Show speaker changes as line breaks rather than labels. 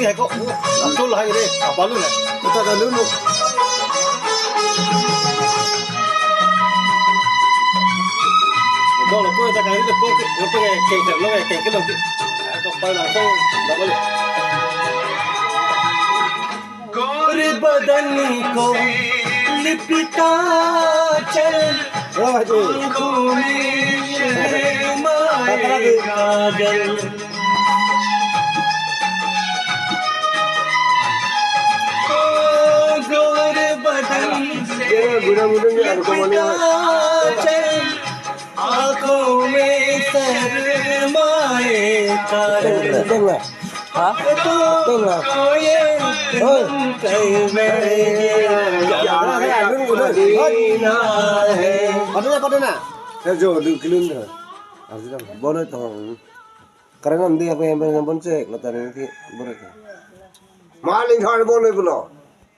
lihat kok. Betul lah ini. Apa lu nih? Kita dah dulu. Kalau lo kau tak kali tu kau pakai kengkek lo kau pada langsung dah boleh. गोरे बदन को लिपटा चल आँखों में शर्माए काजल गोरे बदन से लिपटा चल आँखों में शर्माए काजल हाँ तुम Padahal saya jauh di kilun dah. Harusnya boleh tahu. Karena nanti apa yang pengen bonceng, nanti boleh. Maling hal boleh pula.